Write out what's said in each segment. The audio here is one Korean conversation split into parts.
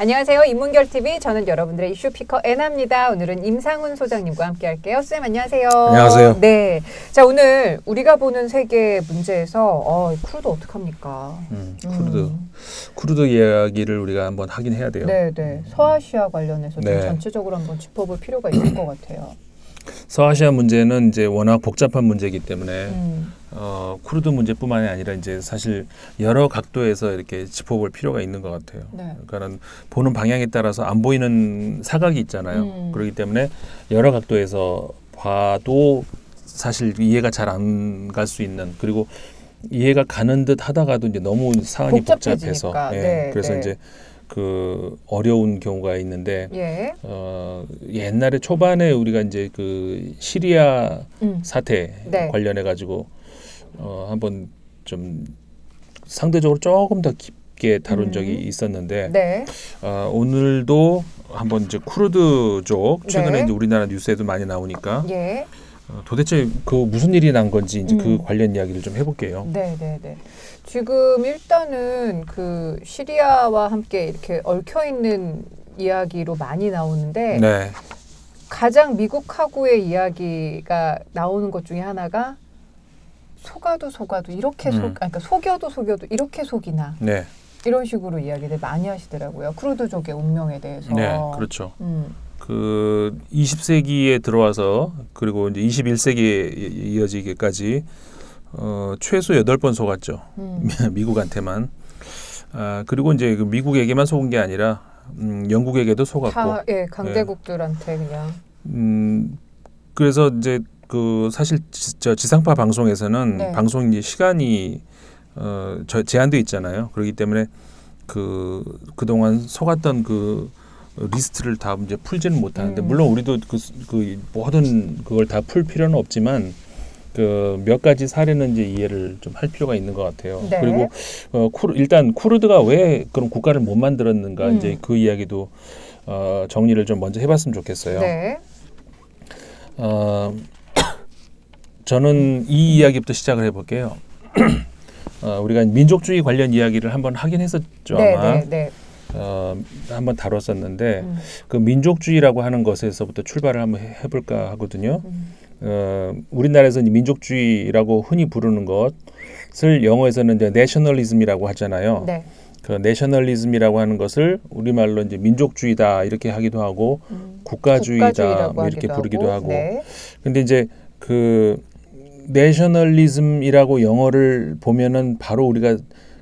안녕하세요. 인문결TV. 저는 여러분들의 이슈 피커 애나입니다. 오늘은 임상훈 소장님과 함께 할게요. 쌤 안녕하세요. 안녕하세요. 네. 자, 오늘 우리가 보는 세계 문제에서 크루드 어떡합니까? 크루드 이야기를 우리가 한번 하긴 해야 돼요. 네. 서아시아 관련해서 좀 네. 전체적으로 한번 짚어볼 필요가 있을 것 같아요. 서아시아 문제는 이제 워낙 복잡한 문제이기 때문에 크루드 문제뿐만이 아니라 이제 사실 여러 각도에서 이렇게 짚어볼 필요가 있는 것 같아요. 네. 그러니까는 보는 방향에 따라서 안 보이는 사각이 있잖아요. 그렇기 때문에 여러 각도에서 봐도 사실 이해가 잘 안 갈 수 있는, 그리고 이해가 가는 듯 하다가도 이제 너무 사안이 복잡해서 그래서 이제 그 어려운 경우가 있는데 옛날에 초반에 우리가 이제 그 시리아 사태 관련해 가지고 한번 좀 상대적으로 조금 더 깊게 다룬 적이 있었는데 오늘도 한번 이제 쿠르드 쪽 최근에 이제 우리나라 뉴스에도 많이 나오니까 도대체 그 무슨 일이 난 건지 이제 그 관련 이야기를 좀 해볼게요. 네. 지금 일단은 그 시리아와 함께 이렇게 얽혀 있는 이야기로 많이 나오는데 가장 미국하고의 이야기가 나오는 것 중에 하나가 속아도 이렇게 그러니까 속여도 이렇게 속이나 이런 식으로 이야기를 많이 하시더라고요. 크루드족의 운명에 대해서. 네, 그렇죠. 그 20세기에 들어와서 그리고 이제 21세기에 이어지기까지 최소 8번 속았죠. 미국한테만. 그리고 이제 그 미국에게만 속은 게 아니라 영국에게도 속았고. 다 강대국들한테 그냥. 그래서 이제 그 사실 지상파 방송에서는 방송 이제 시간이 제한돼 있잖아요. 그렇기 때문에 그동안 속았던 그 리스트를 다 이제 풀지는 못하는데 물론 우리도 그 모든 그걸 다 풀 필요는 없지만 그 몇 가지 사례는 이제 이해를 좀 할 필요가 있는 것 같아요. 그리고 일단 쿠르드가 왜 그런 국가를 못 만들었는가 이제 그 이야기도 정리를 좀 먼저 해봤으면 좋겠어요. 저는 이 이야기부터 시작을 해볼게요. 우리가 민족주의 관련 이야기를 한번 하긴 했었죠. 아마. 한번 다뤘었는데 그 민족주의라고 하는 것에서부터 출발을 한번 해볼까 하거든요. 우리나라에서 민족주의라고 흔히 부르는 것을 영어에서는 이제 내셔널리즘이라고 하잖아요. 그 내셔널리즘이라고 하는 것을 우리말로 이제 민족주의다 이렇게 하기도 하고 국가주의다 뭐 이렇게 부르기도 하고. 근데 이제 그 내셔널리즘이라고 영어를 보면은 바로 우리가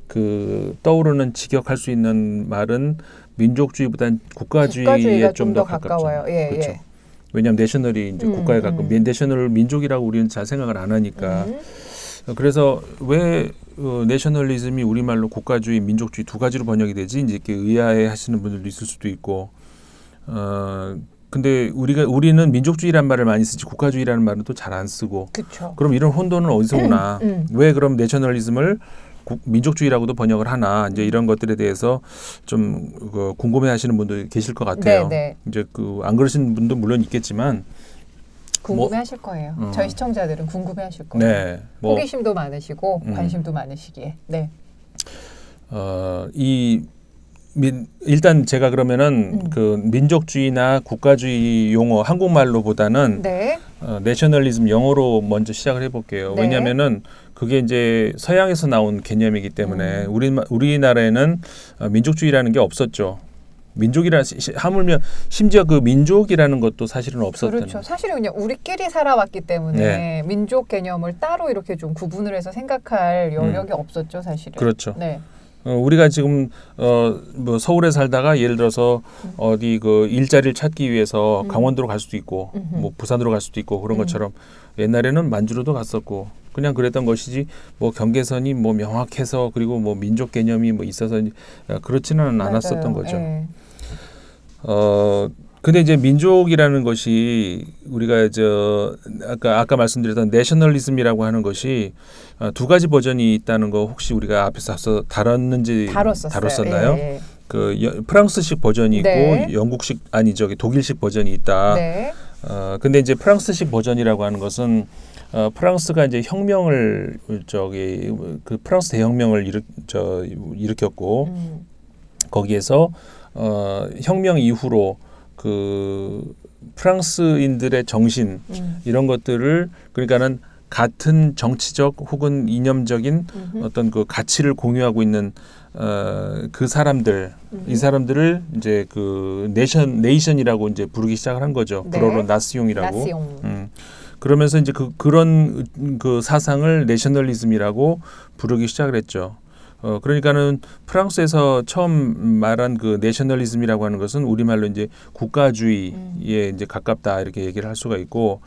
그 떠오르는 직역할 수 있는 말은 민족주의보다는 국가주의에 좀 더 가까워요. 그렇죠. 왜냐하면 내셔널이 이제 국가에 가까운 내셔널 민족이라고 우리는 잘 생각을 안 하니까. 그래서 왜 내셔널리즘이 우리말로 국가주의, 민족주의 두 가지로 번역이 되지? 이제 이렇게 의아해 하시는 분들도 있을 수도 있고. 근데 우리는 민족주의라는 말을 많이 쓰지 국가주의라는 말은 또 잘 안 쓰고. 그럼 이런 혼돈은 어디서 오나? 왜 그럼 내셔널리즘을 민족주의라고도 번역을 하나? 이제 이런 것들에 대해서 좀 궁금해하시는 분들 계실 것 같아요. 이제 안 그러신 분도 물론 있겠지만 궁금해하실 거예요. 저희 시청자들은 궁금해하실 거예요. 호기심도 많으시고 관심도 많으시기에. 일단 제가 그러면은 그 민족주의나 국가주의 용어 한국말로보다는 내셔널리즘 영어로 먼저 시작을 해볼게요. 왜냐하면은 그게 이제 서양에서 나온 개념이기 때문에 우리나라에는 민족주의라는 게 없었죠. 민족이라 하물며 심지어 그 민족이라는 것도 사실은 없었던. 그렇죠. 사실은 그냥 우리끼리 살아왔기 때문에 민족 개념을 따로 이렇게 좀 구분을 해서 생각할 여력이 없었죠, 사실은. 그렇죠. 우리가 지금 뭐 서울에 살다가 예를 들어서 어디 그 일자리를 찾기 위해서 강원도로 갈 수도 있고 뭐 부산으로 갈 수도 있고 그런 것처럼 옛날에는 만주로도 갔었고 그냥 그랬던 것이지 뭐 경계선이 뭐 명확해서 그리고 뭐 민족 개념이 뭐 있어서 그렇지는 않았었던 거죠. 근데 이제 민족이라는 것이 우리가 아까 말씀드렸던 내셔널리즘이라고 하는 것이 두 가지 버전이 있다는 거 혹시 우리가 앞에서 다뤘었나요? 그 프랑스식 버전이 있고 영국식 독일식 버전이 있다. 근데 이제 프랑스식 버전이라고 하는 것은 프랑스가 이제 혁명을 그 프랑스 대혁명을 일으켰고 거기에서 혁명 이후로 그 프랑스인들의 정신 이런 것들을 그러니까는 같은 정치적 혹은 이념적인 어떤 그 가치를 공유하고 있는 그 사람들 이 사람들을 이제 그 네이션이라고 이제 부르기 시작을 한 거죠. 네. 불어로 나시옹이라고. 그러면서 이제 그런 그 사상을 내셔널리즘이라고 부르기 시작을 했죠. 그러니까는 프랑스에서 처음 말한 그 내셔널리즘이라고 하는 것은 우리말로 이제 국가주의에 이제 가깝다 이렇게 얘기를 할 수가 있고,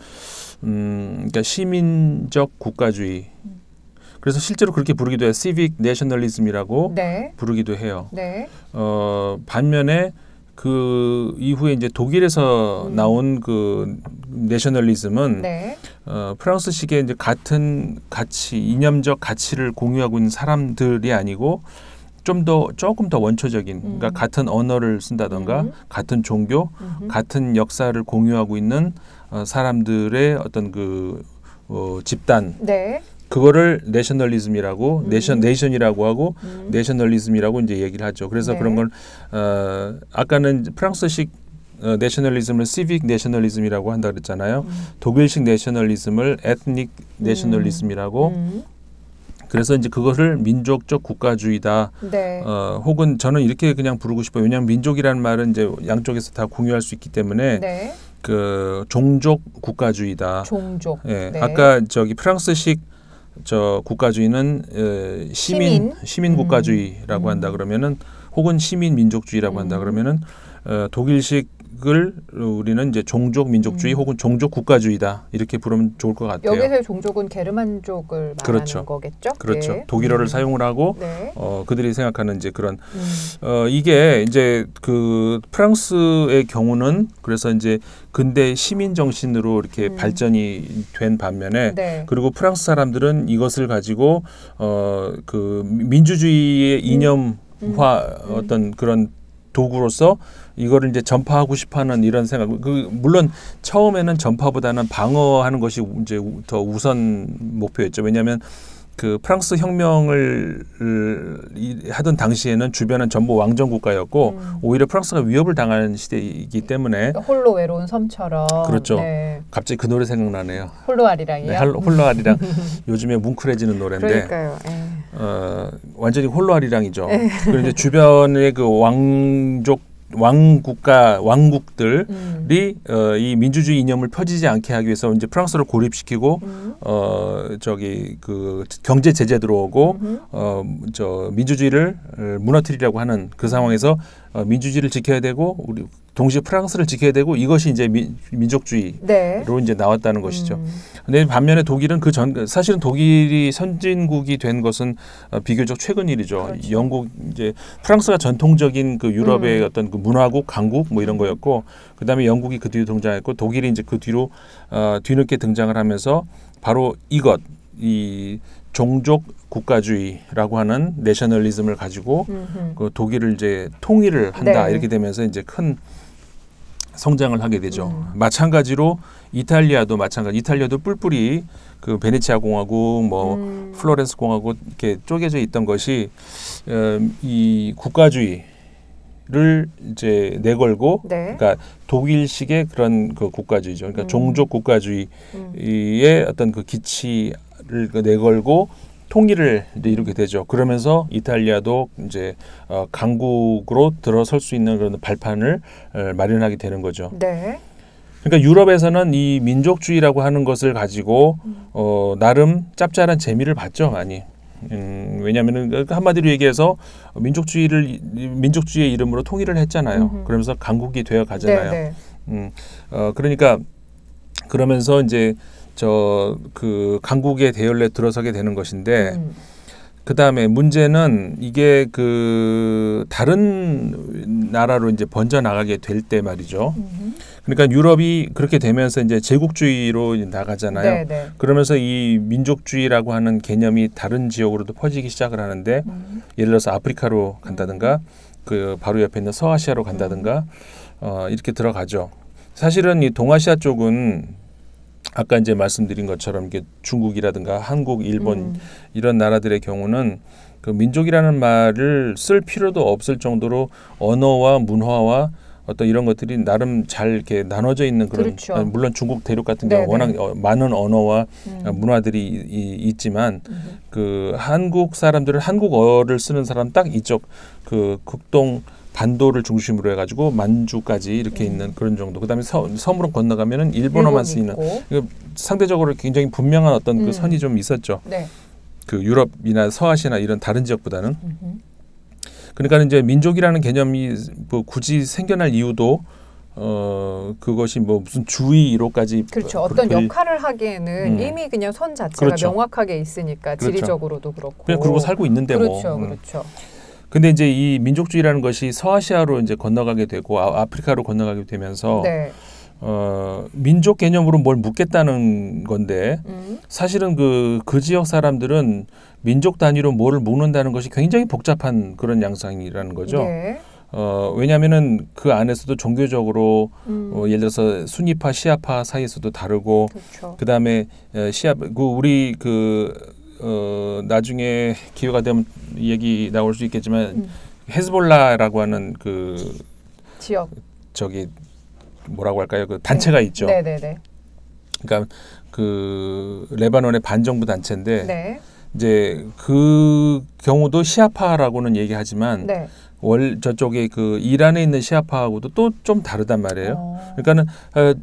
그러니까 시민적 국가주의. 그래서 실제로 그렇게 부르기도 해요. 시빅 내셔널리즘이라고 네. 부르기도 해요. 네. 반면에 그 이후에 이제 독일에서 나온 그 내셔널리즘은 네. 프랑스식의 이제 같은 가치, 이념적 가치를 공유하고 있는 사람들이 아니고 조금 더 원초적인, 그러니까 같은 언어를 쓴다던가 같은 종교, 같은 역사를 공유하고 있는 사람들의 어떤 그 집단. 네. 그거를 내셔널리즘이라고 네이션이라고 하고 내셔널리즘이라고 이제 얘기를 하죠. 그래서 네. 그런 걸 아까는 프랑스식 내셔널리즘을 시빅 내셔널리즘이라고 한다 그랬잖아요. 독일식 내셔널리즘을 에트닉 내셔널리즘이라고. 그래서 이제 그것을 민족적 국가주의다. 네. 혹은 저는 이렇게 그냥 부르고 싶어요. 왜냐하면 민족이라는 말은 이제 양쪽에서 다 공유할 수 있기 때문에 네. 그 종족 국가주의다. 종족. 예. 네. 아까 저기 프랑스식 저 국가주의는 시민 국가주의라고 한다 그러면은 혹은 시민 민족주의라고 한다 그러면은 독일식을 우리는 이제 종족 민족주의 혹은 종족 국가주의다 이렇게 부르면 좋을 것 같아요. 여기서의 종족은 게르만족을 말하는 그렇죠. 거겠죠? 그렇죠. 예. 독일어를 사용을 하고 네. 그들이 생각하는 이제 그런 이게 이제 그 프랑스의 경우는 그래서 이제 근대 시민 정신으로 이렇게 발전이 된 반면에 네. 그리고 프랑스 사람들은 이것을 가지고 그 민주주의의 이념화 어떤 그런 도구로서 이거를 이제 전파하고 싶어하는 이런 생각. 물론 처음에는 전파보다는 방어하는 것이 이제 더 우선 목표였죠. 왜냐하면 그 프랑스 혁명을 하던 당시에는 주변은 전부 왕정 국가였고 오히려 프랑스가 위협을 당하는 시대이기 때문에 홀로 외로운 섬처럼. 그렇죠. 네. 갑자기 그 노래 생각나네요. 홀로 아리랑이요? 네, 홀로 아리랑. 요즘에 뭉클해지는 노래인데. 그러니까요. 완전히 홀로 아리랑이죠. 그리고 이제 주변의 그 왕국들이 이 민주주의 이념을 펴지지 않게 하기 위해서 이제 프랑스를 고립시키고 저기 그 경제 제재 들어오고 저 민주주의를 무너뜨리려고 하는 그 상황에서 민주주의를 지켜야 되고 우리 동시에 프랑스를 지켜야 되고 이것이 이제 민족주의로 네. 이제 나왔다는 것이죠. 근데 반면에 독일은 사실은 독일이 선진국이 된 것은 비교적 최근 일이죠. 그렇죠. 영국 이제 프랑스가 전통적인 그 유럽의 어떤 그 문화국, 강국 뭐 이런 거였고 그다음에 영국이 그 뒤로 등장했고 독일이 이제 그 뒤로 뒤늦게 등장을 하면서 바로 이 종족 국가주의라고 하는 내셔널리즘을 가지고 그 독일을 이제 통일을 한다 네. 이렇게 되면서 이제 큰 성장을 하게 되죠. 마찬가지로 이탈리아도 뿔뿔이 그 베네치아 공화국, 뭐 플로렌스 공화국 이렇게 쪼개져 있던 것이 이 국가주의를 이제 내걸고, 네. 그러니까 독일식의 그런 그 국가주의죠. 그러니까 종족 국가주의의 어떤 그 기치를 내걸고. 통일을 이제 이루게 되죠. 그러면서 이탈리아도 이제 강국으로 들어설 수 있는 그런 발판을 마련하게 되는 거죠. 네. 그러니까 유럽에서는 이 민족주의라고 하는 것을 가지고 나름 짭짤한 재미를 봤죠, 많이. 왜냐하면은 한마디로 얘기해서 민족주의의 이름으로 통일을 했잖아요. 그러면서 강국이 되어 가잖아요. 그러니까 그러면서 이제 그 강국의 대열에 들어서게 되는 것인데 그 다음에 문제는 이게 그 다른 나라로 이제 번져 나가게 될 때 말이죠. 그러니까 유럽이 그렇게 되면서 이제 제국주의로 나가잖아요. 네네. 그러면서 이 민족주의라고 하는 개념이 다른 지역으로도 퍼지기 시작을 하는데 예를 들어서 아프리카로 간다든가 그 바로 옆에 있는 서아시아로 간다든가 이렇게 들어가죠. 사실은 이 동아시아 쪽은 아까 이제 말씀드린 것처럼 이게 중국이라든가 한국, 일본 이런 나라들의 경우는 그 민족이라는 말을 쓸 필요도 없을 정도로 언어와 문화와 어떤 이런 것들이 나름 잘 이렇게 나눠져 있는 그런 그렇죠. 물론 중국 대륙 같은 경우 워낙 많은 언어와 문화들이 있지만 그 한국 사람들은 한국어를 쓰는 사람 딱 이쪽 그 극동 반도를 중심으로 해가지고 만주까지 이렇게 있는 그런 정도. 그다음에 섬으로 건너가면은 일본어만 쓰이는 상대적으로 굉장히 분명한 어떤 그 선이 좀 있었죠. 네. 그 유럽이나 서아시아나 이런 다른 지역보다는. 그러니까 이제 민족이라는 개념이 뭐 굳이 생겨날 이유도 그것이 뭐 무슨 주의로까지 그렇죠. 어떤 역할을 하기에는 이미 그냥 선 자체가 그렇죠. 명확하게 있으니까 지리적으로도 그렇고 그냥 그러고 살고 있는데 그렇죠. 뭐. 그렇죠. 근데 이제 이 민족주의라는 것이 서아시아로 이제 건너가게 되고 아프리카로 건너가게 되면서 네. 민족 개념으로 뭘 묻겠다는 건데 사실은 그 지역 사람들은 민족 단위로 뭐를 묻는다는 것이 굉장히 복잡한 그런 양상이라는 거죠. 네. 왜냐하면은 그 안에서도 종교적으로 예를 들어서 순위파, 시아파 사이에서도 다르고, 그렇죠. 그다음에 우리 나중에 기회가 되면 얘기 나올 수 있겠지만 헤즈볼라라고 하는 그 지역 저기 뭐라고 할까요? 그 단체가 있죠. 네네네. 그러니까 그 레바논의 반정부 단체인데 네. 이제 그 경우도 시아파라고는 얘기하지만 네. 저쪽에 그 이란에 있는 시아파하고도 또 좀 다르단 말이에요. 그러니까는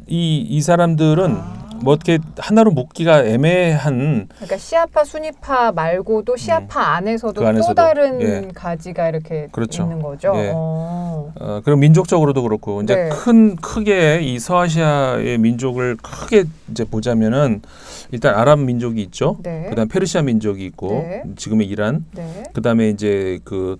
이 사람들은 뭐 어떻게 하나로 묶기가 애매한. 그러니까 시아파, 순위파 말고도 시아파 안에서도 또 다른 가지가 이렇게 그렇죠. 있는 거죠. 예. 그럼 민족적으로도 그렇고 이제 크게 이 서아시아의 민족을 크게 이제 보자면은 일단 아랍 민족이 있죠. 그다음 페르시아 민족이 있고 지금의 이란. 그다음에 이제 그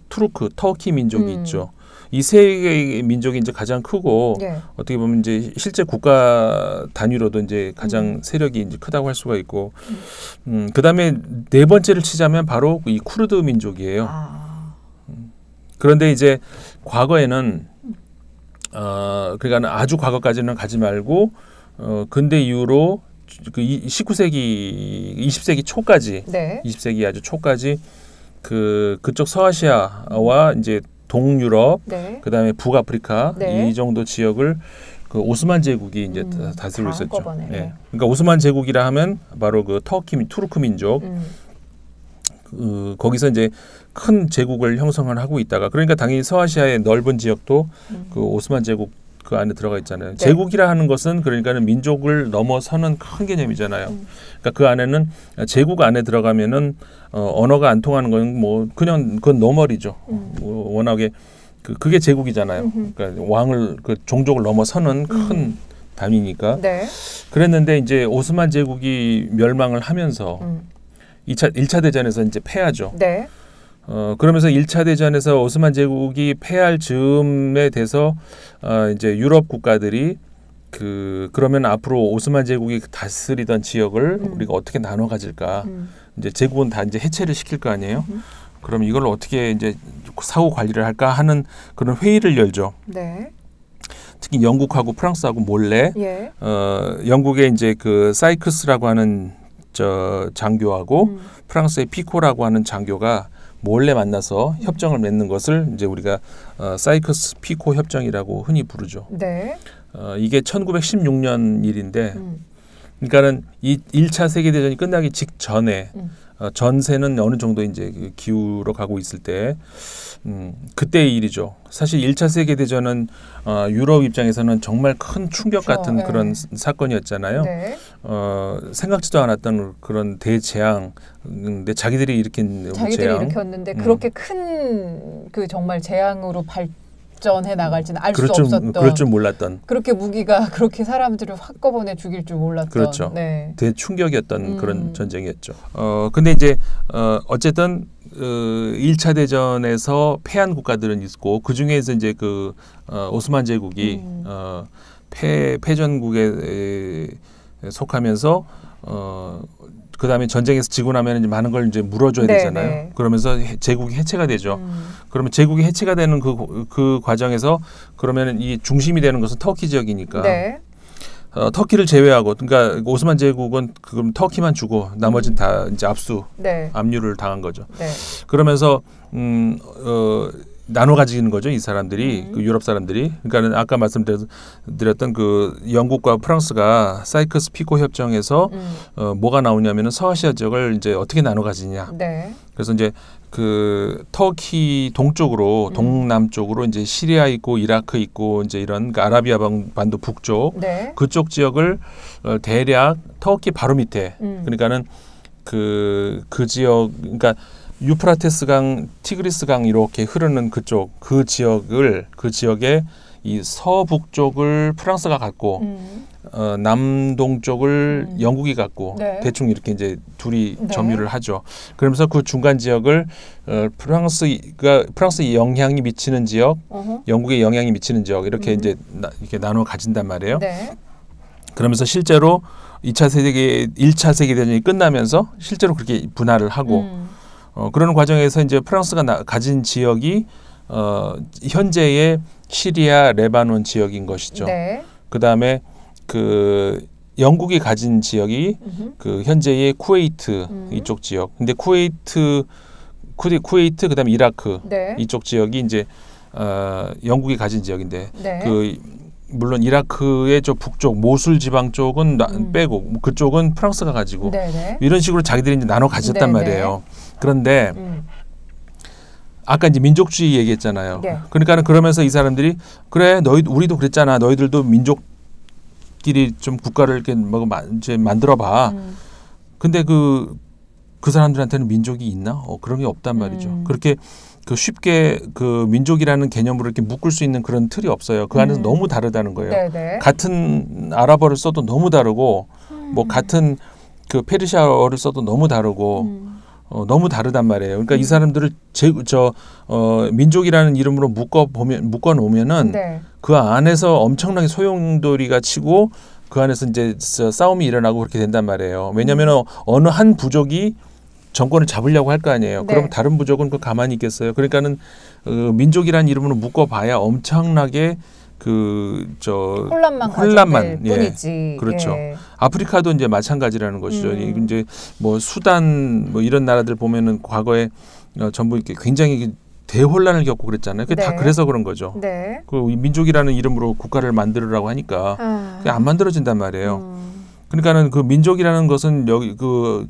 터키 민족이 있죠. 이 세 개의 민족이 이제 가장 크고 어떻게 보면 이제 실제 국가 단위로도 이제 가장 세력이 이제 크다고 할 수가 있고, 그다음에 네 번째를 치자면 바로 이 쿠르드 민족이에요. 그런데 이제 과거에는 그러니까 아주 과거까지는 가지 말고 근대 이후로 그 19세기, 20세기 초까지, 20세기 아주 초까지 그쪽 서아시아와 이제 동유럽, 그다음에 북아프리카 이 정도 지역을 그 오스만 제국이 이제 다스리고 있었죠. 그러니까 오스만 제국이라 하면 바로 그 투르크 민족, 거기서 이제 큰 제국을 형성을 하고 있다가 그러니까 당연히 서아시아의 넓은 지역도 그 오스만 제국 그 안에 들어가 있잖아요. 제국이라 하는 것은 그러니까는 민족을 넘어서는 큰 개념이잖아요. 그러니까 그 안에는 제국 안에 들어가면은 언어가 안 통하는 건 뭐 그냥 그건 노멀이죠. 워낙에 그게 제국이잖아요. 그러니까 왕을 그 종족을 넘어서는 큰 단위니까. 그랬는데 이제 오스만 제국이 멸망을 하면서 1차 대전에서 이제 패하죠. 그러면서 1차 대전에서 오스만 제국이 패할 즈음에 돼서 이제 유럽 국가들이 그러면 앞으로 오스만 제국이 다스리던 지역을 우리가 어떻게 나눠 가질까? 이제 제국은 다 이제 해체를 시킬 거 아니에요? 그럼 이걸 어떻게 이제 사후 관리를 할까 하는 그런 회의를 열죠. 특히 영국하고 프랑스하고 몰래 영국의 이제 그 사이크스라고 하는 장교하고 프랑스의 피코라고 하는 장교가 몰래 만나서 협정을 맺는 것을 이제 우리가 사이크스 피코 협정이라고 흔히 부르죠. 이게 1916년 일인데, 그러니까는 이 1차 세계 대전이 끝나기 직전에 전세는 어느 정도 이제 그 기울어 가고 있을 때, 그때의 일이죠. 사실 1차 세계 대전은 유럽 입장에서는 정말 큰 충격 같은 그런 사건이었잖아요. 생각지도 않았던 그런 대재앙, 근데 자기들이 일으켰는데 그렇게 큰 그 정말 재앙으로 발전해 나갈지는 알 수 없었던. 그럴 줄 몰랐던. 그렇게 무기가 그렇게 사람들을 한꺼번에 죽일 줄 몰랐던. 그렇죠. 대충격이었던 그런 전쟁이었죠. 근데 이제 어쨌든 1차 대전에서 패한 국가들은 있고 그 중에서 이제 그 오스만 제국이 패전국에 속하면서 그 다음에 전쟁에서 지고 나면 이제 많은 걸 이제 물어줘야 되잖아요. 그러면서 제국이 해체가 되죠. 그러면 제국이 해체가 되는 그 과정에서 그러면 이 중심이 되는 것은 터키 지역이니까 터키를 제외하고, 그러니까 오스만 제국은 그럼 터키만 주고 나머지는 다 이제 압류를 당한 거죠. 네. 그러면서 나눠 가지는 거죠, 이 사람들이, 그 유럽 사람들이. 그러니까는 아까 말씀드렸던 그 영국과 프랑스가 사이커스 피코 협정에서 뭐가 나오냐면은 서아시아 지역을 이제 어떻게 나눠 가지냐. 네. 그래서 이제 그 터키 동쪽으로 동남쪽으로 이제 시리아 있고 이라크 있고 이제 이런 그 아라비아 반도 북쪽 네. 그쪽 지역을 대략 터키 바로 밑에 그러니까는 그 지역 그러니까 유프라테스강, 티그리스강 이렇게 흐르는 그쪽 그 지역에 이 서북쪽을 프랑스가 갖고 남동쪽을 영국이 갖고 네. 대충 이렇게 이제 둘이 네. 점유를 하죠. 그러면서 그 중간 지역을 프랑스의 영향이 미치는 지역, 영국의 영향이 미치는 지역 이렇게 이제 이렇게 나눠 가진단 말이에요. 네. 그러면서 실제로 1차 세계대전이 끝나면서 실제로 그렇게 분할을 하고 그런 과정에서 이제 프랑스가 가진 지역이 현재의 시리아, 레바논 지역인 것이죠. 네. 그다음에 그 영국이 가진 지역이 그 현재의 쿠웨이트 이쪽 지역. 근데 쿠웨이트 그다음에 이라크 네. 이쪽 지역이 이제 영국이 가진 지역인데 네. 그 물론 이라크의 저 북쪽 모술 지방 쪽은 빼고 그쪽은 프랑스가 가지고 네네. 이런 식으로 자기들이 이제 나눠 가졌단 네네. 말이에요. 그런데 아까 이제 민족주의 얘기했잖아요. 네. 그러니까는 그러면서 이 사람들이 그래 우리도 그랬잖아. 너희들도 민족끼리 좀 국가를 이렇게 이제 만들어봐. 근데 그 사람들한테는 민족이 있나? 그런 게 없단 말이죠. 그렇게 그 쉽게 그 민족이라는 개념으로 이렇게 묶을 수 있는 그런 틀이 없어요. 그 안에서 너무 다르다는 거예요. 네네. 같은 아랍어를 써도 너무 다르고 뭐 같은 그 페르시아어를 써도 너무 다르고 너무 다르단 말이에요. 그러니까 이 사람들을 민족이라는 이름으로 묶어 놓으면은 네. 그 안에서 엄청나게 소용돌이가 치고 그 안에서 이제 싸움이 일어나고 그렇게 된단 말이에요. 왜냐하면 어느 한 부족이 정권을 잡으려고 할 거 아니에요. 네. 그럼 다른 부족은 그 가만히 있겠어요. 그러니까는 민족이라는 이름으로 묶어봐야 엄청나게 혼란만 뿐이지. 그렇죠. 예. 아프리카도 이제 마찬가지라는 것이죠. 이제 뭐 수단 뭐 이런 나라들 보면은 과거에 전부 이렇게 굉장히 대혼란을 겪고 그랬잖아요. 그게 다 네. 그래서 그런 거죠. 네. 그 민족이라는 이름으로 국가를 만들으라고 하니까 그게 안 만들어진단 말이에요. 그러니까는 그 민족이라는 것은 여기 그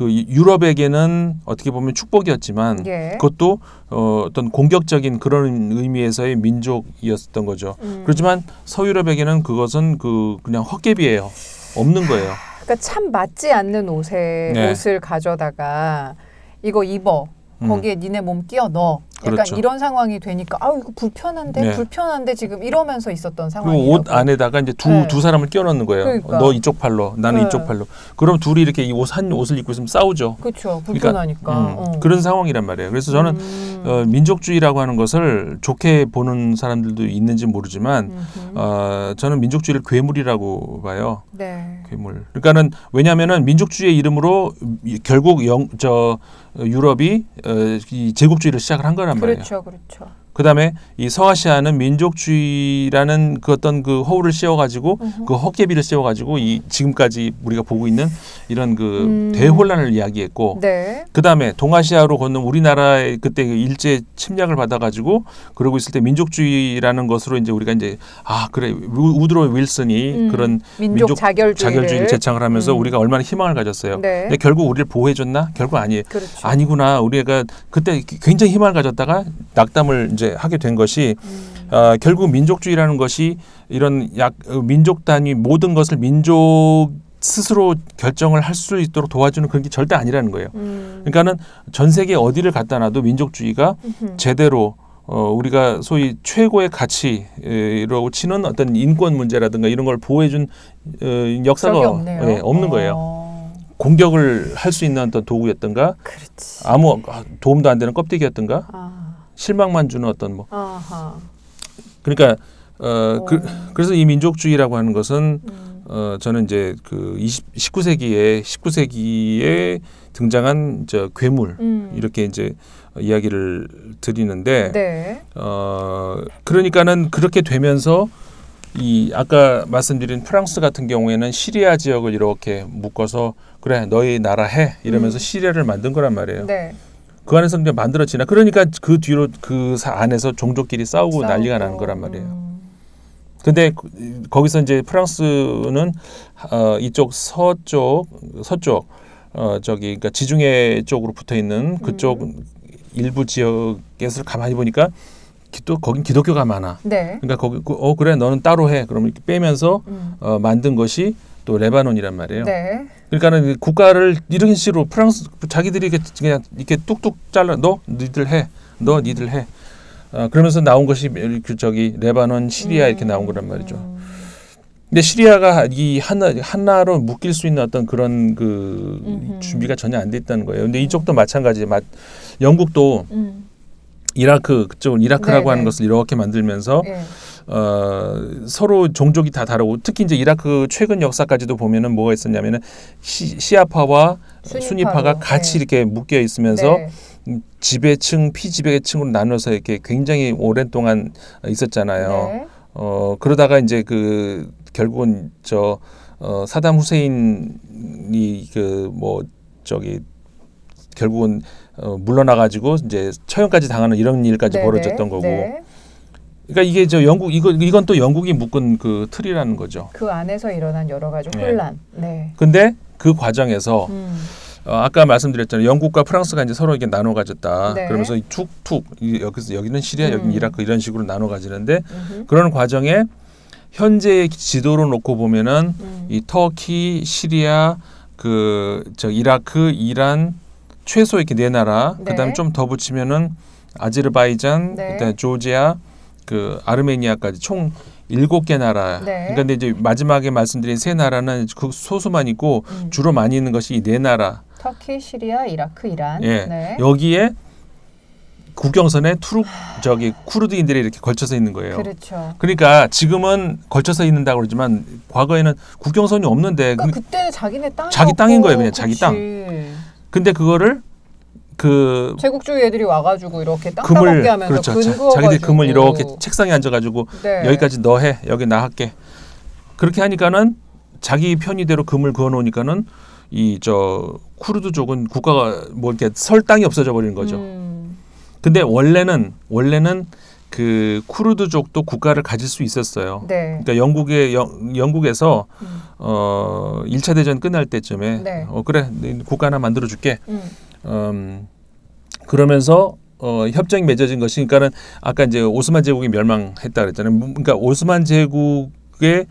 유럽에게는 어떻게 보면 축복이었지만 예. 그것도 어떤 공격적인 그런 의미에서의 민족이었던 거죠. 그렇지만 서유럽에게는 그것은 그냥 헛개비예요. 없는 거예요. 그러니까 참 맞지 않는 옷을 가져다가 이거 입어. 거기에 니네 몸 끼워 넣어. 약간 그렇죠. 이런 상황이 되니까 이거 불편한데 지금 이러면서 있었던 상황이에요. 그리고 옷 안에다가 이제 두 사람을 끼워 넣는 거예요. 그러니까. 너 이쪽 팔로, 나는 이쪽 팔로. 그럼 둘이 이렇게 한 옷을 입고 있으면 싸우죠. 그렇죠. 불편하니까. 그런 상황이란 말이에요. 그래서 저는 민족주의라고 하는 것을 좋게 보는 사람들도 있는지 모르지만 저는 민족주의를 괴물이라고 봐요. 네. 괴물. 그러니까는 왜냐하면은 민족주의의 이름으로 결국 유럽이 이 제국주의를 시작을 한 거란 말이에요. 그렇죠, 그렇죠. 그다음에 이 서아시아는 민족주의라는 그 어떤 그 허울을 씌워가지고 그 헛개비를 씌워가지고 이 지금까지 우리가 보고 있는 이런 그 대혼란을 이야기했고, 네. 그다음에 동아시아로 건넌 우리나라의 그때 일제 침략을 받아가지고 그러고 있을 때 민족주의라는 것으로 이제 우리가 이제 그래 우드로 윌슨이 그런 민족 자결주의를 제창을 하면서 우리가 얼마나 희망을 가졌어요. 네. 근데 결국 우리를 보호해줬나? 결국 아니에요. 그렇죠. 아니구나. 우리가 그때 굉장히 희망을 가졌다가 낙담을 이제 하게 된 것이 결국 민족주의라는 것이 이런 민족 단위 모든 것을 민족 스스로 결정을 할 수 있도록 도와주는 그런 게 절대 아니라는 거예요. 그러니까는 전 세계 어디를 갖다 놔도 민족주의가 제대로 우리가 소위 최고의 가치라고 치는 어떤 인권 문제라든가 이런 걸 보호해준 역사가 없는 거예요. 공격을 할 수 있는 어떤 도구였던가, 그렇지. 아무 도움도 안 되는 껍데기였던가, 실망만 주는 어떤 뭐. 그러니까 그래서 이 민족주의라고 하는 것은 저는 이제 그 19세기에 등장한 괴물 이렇게 이제 이야기를 드리는데, 네. 그러니까는 그렇게 되면서 이 아까 말씀드린 프랑스 같은 경우에는 시리아 지역을 이렇게 묶어서 그래 너희 나라 해 이러면서 시리아를 만든 거란 말이에요. 네. 그 안에서 그냥 만들어지나 그러니까 그 뒤로 그 안에서 종족끼리 싸우고 난리가 나는 거란 말이에요. 근데 거기서 이제 프랑스는 이쪽 서쪽 저기 그러니까 지중해 쪽으로 붙어 있는 그쪽 일부 지역에서 가만히 보니까 또 거긴 기독교가 많아. 네. 그러니까 거기 그래 너는 따로 해. 그러면 이렇게 빼면서 만든 것이 또 레바논이란 말이에요. 네. 그러니까는 국가를 이런 식으로 프랑스 자기들이 그냥 이렇게 뚝뚝 잘라 너 니들 해. 그러면서 나온 것이 저기 레바논, 시리아 이렇게 나온 거란 말이죠. 근데 시리아가 이 하나로 묶일 수 있는 어떤 그런 그 준비가 전혀 안 돼 있다는 거예요. 근데 이쪽도 마찬가지. 영국도 이라크 그쪽 이라크라고 네네. 하는 것을 이렇게 만들면서 네. 서로 종족이 다 다르고 특히 이제 이라크 최근 역사까지도 보면은 뭐가 있었냐면은 시아파와 수니파가 같이 네. 이렇게 묶여 있으면서 네. 지배층, 피지배층으로 나눠서 이렇게 굉장히 오랜 동안 있었잖아요. 네. 그러다가 이제 결국은 사담 후세인이 결국은 물러나가지고 이제 처형까지 당하는 이런 일까지 네네. 벌어졌던 거고. 네. 그러니까 이게 이건 또 영국이 묶은 그 틀이라는 거죠. 그 안에서 일어난 여러 가지 네. 혼란. 네. 근데 그 과정에서 아까 말씀드렸잖아요. 영국과 프랑스가 이제 서로 이렇게 나눠 가졌다. 네. 그러면서 툭툭 여기는 시리아, 여기는 이라크 이런 식으로 나눠 가지는데 그런 과정에 현재의 지도로 놓고 보면은 이 터키, 시리아, 이라크, 이란 최소 이렇게 네 나라. 네. 그다음에 좀 더 붙이면은 아제르바이잔, 네. 그다음에 조지아, 아르메니아까지 총 7개 나라. 네. 그러니까 이제 마지막에 말씀드린 세 나라는 그 소수만 있고 주로 많이 있는 것이 이 네 나라. 터키, 시리아, 이라크, 이란. 예. 네. 여기에 국경선에 쿠르드인들이 이렇게 걸쳐서 있는 거예요. 그렇죠. 그러니까 지금은 걸쳐서 있는다고 그러지만 과거에는 국경선이 없는데 그러니까 그때는 자기네 땅이 자기 땅인 거예요, 그냥 그치. 자기 땅. 근데 그거를 제국주의 애들이 와가지고 이렇게 땅 금을 따먹게 하면서 그렇죠. 근 그어가지고 자기들 금을 이렇게 책상에 앉아가지고 네. 여기까지 너 해, 여기 나 할게. 그렇게 하니까는 자기 편의대로 금을 그어놓으니까는 쿠르드족은 국가가 이렇게 설 땅이 없어져 버리는 거죠. 근데 원래는 그 쿠르드족도 국가를 가질 수 있었어요. 네. 그러니까 영국에서 1차 대전 끝날 때쯤에 네. 그래 국가 하나 만들어 줄게. 그러면서 협정이 맺어진 것이 그러니까는 아까 이제 오스만 제국이 멸망했다 그랬잖아요. 그러니까 오스만 제국의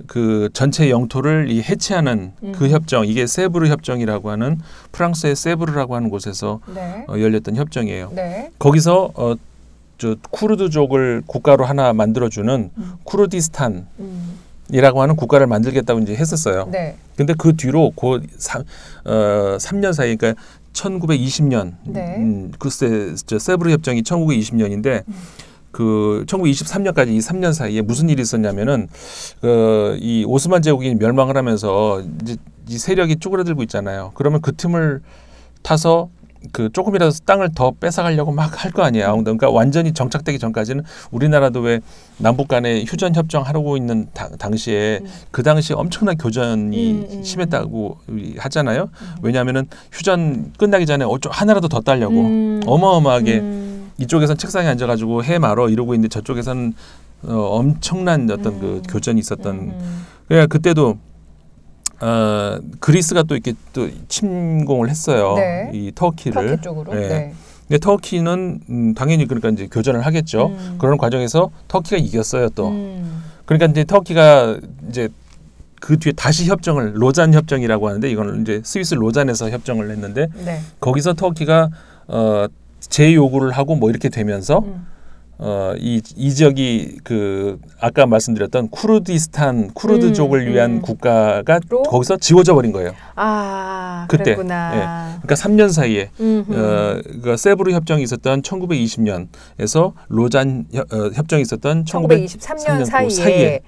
그 전체 영토를 해체하는 그 협정, 이게 세브르 협정이라고 하는 프랑스의 세브르라고 하는 곳에서 네. 열렸던 협정이에요. 네. 거기서 쿠르드족을 국가로 하나 만들어주는 쿠르디스탄이라고 하는 국가를 만들겠다고 이제 했었어요. 네. 근데 그 뒤로 3년 사이, 그러니까 1920년, 네. 글쎄 세브르 협정이 1920년인데. 1923년까지 이 3년 사이에 무슨 일이 있었냐면은 이 오스만 제국이 멸망을 하면서 이제 이 세력이 쪼그라들고 있잖아요. 그러면 그 틈을 타서 조금이라도 땅을 더 뺏어가려고 막 할 거 아니에요. 그러니까 완전히 정착되기 전까지는 우리나라도 왜 남북 간에 휴전 협정 하고 있는 당시에 그 당시에 엄청난 교전이 심했다고 하잖아요. 왜냐하면은 휴전 끝나기 전에 하나라도 더 따려고 어마어마하게 이쪽에서는 책상에 앉아가지고 해 말어 이러고 있는데 저쪽에서는 엄청난 어떤 그 교전이 있었던. 그러니까 그때도 그리스가 또 이렇게 또 침공을 했어요. 네. 이 터키를. 터키 쪽으로. 네. 네. 근데 터키는 당연히 그러니까 이제 교전을 하겠죠. 그런 과정에서 터키가 이겼어요 또. 그러니까 이제 터키가 이제 그 뒤에 다시 로잔 협정이라고 하는데 이거는 이제 스위스 로잔에서 협정을 했는데 네. 거기서 터키가 재요구를 하고 뭐 이렇게 되면서 이 지역이 아까 말씀드렸던 쿠르드족을 위한 국가가 거기서 지워져 버린 거예요. 아, 그때. 그랬구나. 예. 그러니까 3년 사이에 세브르 협정이 있었던 1920년에서 로잔 협정이 있었던 1923년 사이에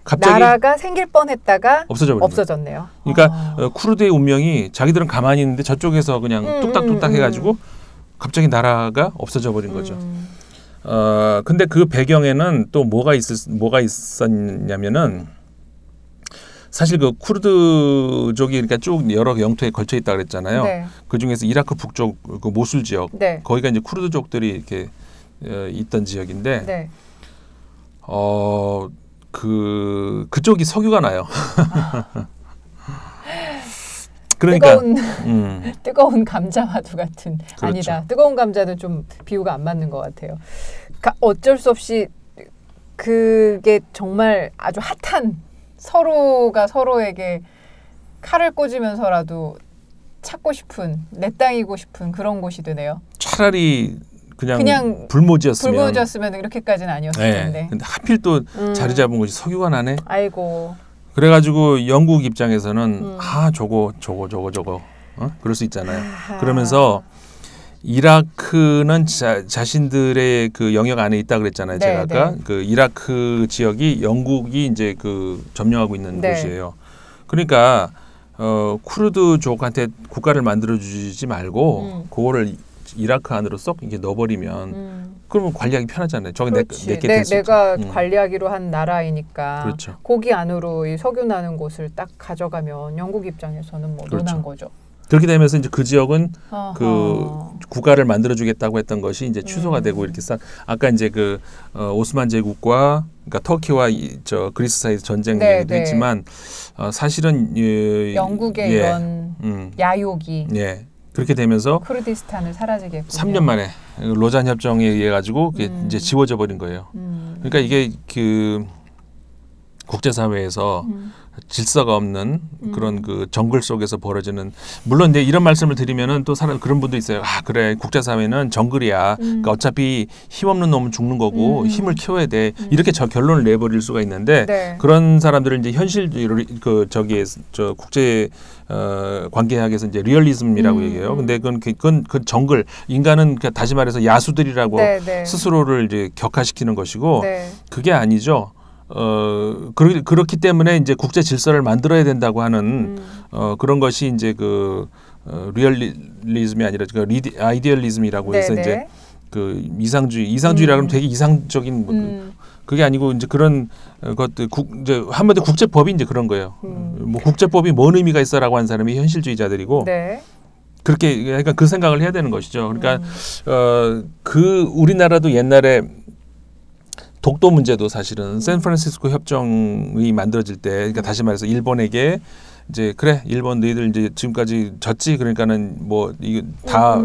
갑자기 나라가 생길 뻔했다가 없어졌네요. 그러니까 쿠르드의 운명이 자기들은 가만히 있는데 저쪽에서 그냥 뚝딱뚝딱 해가지고 갑자기 나라가 없어져 버린 거죠. 근데 그 배경에는 또 뭐가 있었냐면은 사실 그 쿠르드족이 그러니까 쭉 여러 영토에 걸쳐 있다 그랬잖아요. 네. 그 중에서 이라크 북쪽 그 모술 지역, 네. 거기가 이제 쿠르드족들이 이렇게 있던 지역인데, 네. 그쪽이 석유가 나요. 그러니까 뜨거운 감자와도 같은. 그렇죠. 아니다. 뜨거운 감자는 좀 비유가 안 맞는 것 같아요. 어쩔 수 없이 그게 정말 아주 핫한, 서로가 서로에게 칼을 꽂으면서라도 찾고 싶은, 내 땅이고 싶은 그런 곳이 되네요. 차라리 그냥 불모지였으면 이렇게까지는 아니었을 텐데. 근데 하필 또 자리 잡은 곳이 석유가 나네. 아이고. 그래가지고 영국 입장에서는 저거 그럴 수 있잖아요. 그러면서 이라크는 자신들의 그 영역 안에 있다 그랬잖아요. 네, 제가 아까 네. 그 이라크 지역이 영국이 이제 그 점령하고 있는 네. 곳이에요. 그러니까 쿠르드족한테 국가를 만들어 주지 말고 그거를 이라크 안으로 쏙 이렇게 넣어버리면 그러면 관리하기 편하잖아요. 저기 내가 관리하기로 한 나라이니까 그렇죠. 거기 안으로 이 석유 나는 곳을 딱 가져가면 영국 입장에서는 뭐 그렇죠. 논한 거죠. 그렇게 되면서 이제 그 지역은 그 국가를 만들어주겠다고 했던 것이 이제 취소가 되고 이렇게 아까 이제 그 오스만 제국과 그러니까 터키와 그리스 사이에서 전쟁 얘기도 했지만 사실은 영국의 이런 야욕이 그렇게 되면서 쿠르디스탄을 사라지게 했군요. 3년 만에 로잔 협정에 의해 가지고 이제 지워져 버린 거예요. 그러니까 이게 그 국제사회에서 질서가 없는 그런 그 정글 속에서 벌어지는, 물론 이제 이런 말씀을 드리면은 또 그런 분도 있어요. 그래, 국제사회는 정글이야. 그러니까 어차피 힘없는 놈은 죽는 거고 힘을 키워야 돼. 이렇게 결론을 내버릴 수가 있는데 네. 그런 사람들은 이제 현실 국제 관계학에서 이제 리얼리즘이라고 얘기해요. 근데 그건 정글, 인간은 다시 말해서 야수들이라고 네, 네. 스스로를 이제 격화시키는 것이고 네. 그게 아니죠. 그렇기 때문에 이제 국제 질서를 만들어야 된다고 하는 그런 것이 이제 그 리얼리즘이 아니라 그 아이디얼리즘이라고 해서 이제 그 이상주의라고 하면 되게 이상적인 그게 아니고 이제 그런 것들 이제 한마디로 국제법이 이제 그런 거예요. 뭐 국제법이 뭔 의미가 있어라고 하는 사람이 현실주의자들이고. 네. 그렇게 그러니까 그 생각을 해야 되는 것이죠. 그러니까 우리나라도 옛날에 독도 문제도 사실은 샌프란시스코 협정이 만들어질 때, 그러니까 다시 말해서 일본에게 이제 그래, 일본 너희들 이제 지금까지 졌지, 그러니까는 뭐 이거 다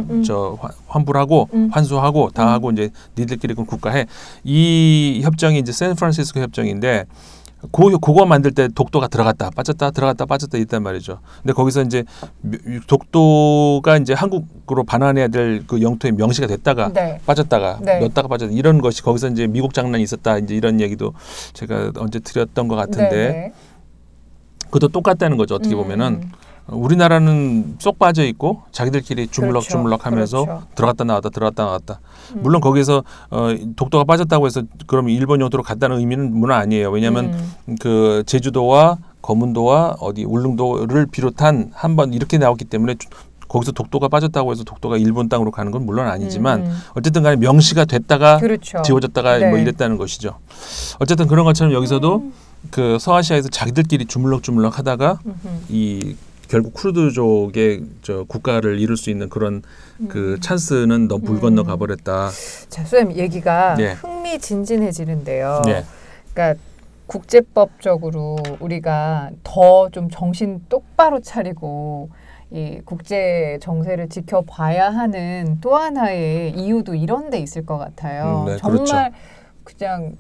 환불하고 환수하고 다 하고 이제 니들끼리 국가해. 이 협정이 이제 샌프란시스코 협정인데. 그거 만들 때 독도가 들어갔다 빠졌다 있단 말이죠. 근데 거기서 이제 독도가 이제 한국으로 반환해야 될 그 영토에 명시가 됐다가 네. 빠졌다가 네. 넣었다가 빠졌다 이런 것이 거기서 이제 미국 장난이 있었다 이제 이런 얘기도 제가 언제 드렸던 것 같은데 네. 그것도 똑같다는 거죠. 어떻게 보면은 우리나라는 쏙 빠져 있고 자기들끼리 주물럭주물럭하면서 그렇죠. 들어갔다 나왔다. 물론 거기서 독도가 빠졌다고 해서 그럼 일본 영토로 갔다는 의미는 물론 아니에요. 왜냐하면 그 제주도와 거문도와 울릉도를 비롯한 한번 이렇게 나왔기 때문에 거기서 독도가 빠졌다고 해서 독도가 일본 땅으로 가는 건 물론 아니지만 어쨌든 간에 명시가 됐다가 그렇죠. 지워졌다가 네. 뭐 이랬다는 것이죠. 어쨌든 그런 것처럼 여기서도 그 서아시아에서 자기들끼리 주물럭주물럭 하다가 결국 쿠르드족의 국가를 이룰 수 있는 그런 그 찬스는 너무 물 건너 가버렸다. 자, 선생님 얘기가 네. 흥미진진해지는데요. 네. 그러니까 국제법적으로 우리가 더 좀 정신 똑바로 차리고 이 국제 정세를 지켜봐야 하는 또 하나의 이유도 이런 데 있을 것 같아요. 네, 정말 그렇죠. 그냥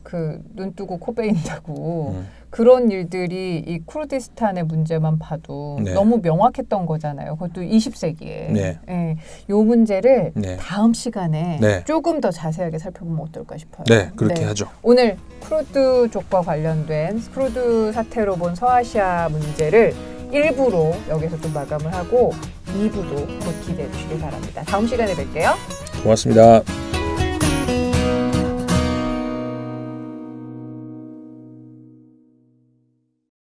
눈 뜨고 코 베인다고 그런 일들이 이 쿠르디스탄의 문제만 봐도 네. 너무 명확했던 거잖아요. 그것도 20세기에. 네. 네. 이 문제를 네. 다음 시간에 네. 조금 더 자세하게 살펴보면 어떨까 싶어요. 네, 그렇게 하죠. 오늘 쿠르드족과 관련된 쿠르드 사태로 본 서아시아 문제를 1부로 여기서 좀 마감을 하고 2부도 곧 기대해 주시기 바랍니다. 다음 시간에 뵐게요. 고맙습니다.